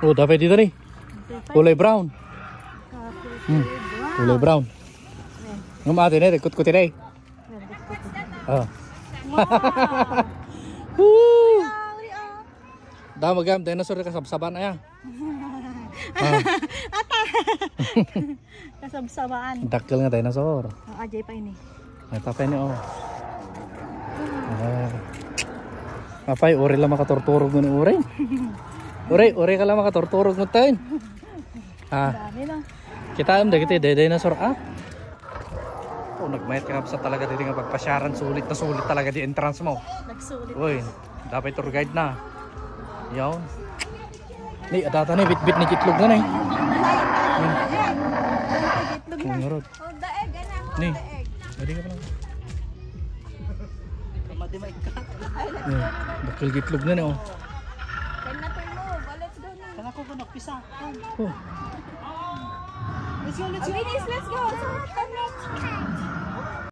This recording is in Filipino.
Oh, dapat dito nih. Kulay brown. Kulay brown. Ngam ate na, ikut-kutin na eh. Oh. Woo! Dama gam, dinosaur kasabsaban na yan. Ata! Kasabsabaan. Dakil nga dinosaur. Ang ajay pa ini. Ito pa ini oh. Apay, uri lang makatorturog mo ni uri. Uri ka lang makatorturog mo tayo. Dami na. Kita am kita dinosaur ah. Oh, nagmayat ka sa talaga dito nga pagpasyaran, sulit na sulit talaga di entrance mo. Nagsulit. Uy, dapat tour guide na. Yawn. Ni adata ni bit-bit ni kitlog na ni. Itlog na. Ngurot. Oh, daeg. Ganang Ni. daeg. Pwede ka pa lang. Kamadimay ka. Bakil gitlog na ni oh. Kaya na to mo. Let's go na. Kana ko nagpisa. Oh. Let's go. Binis, let's go.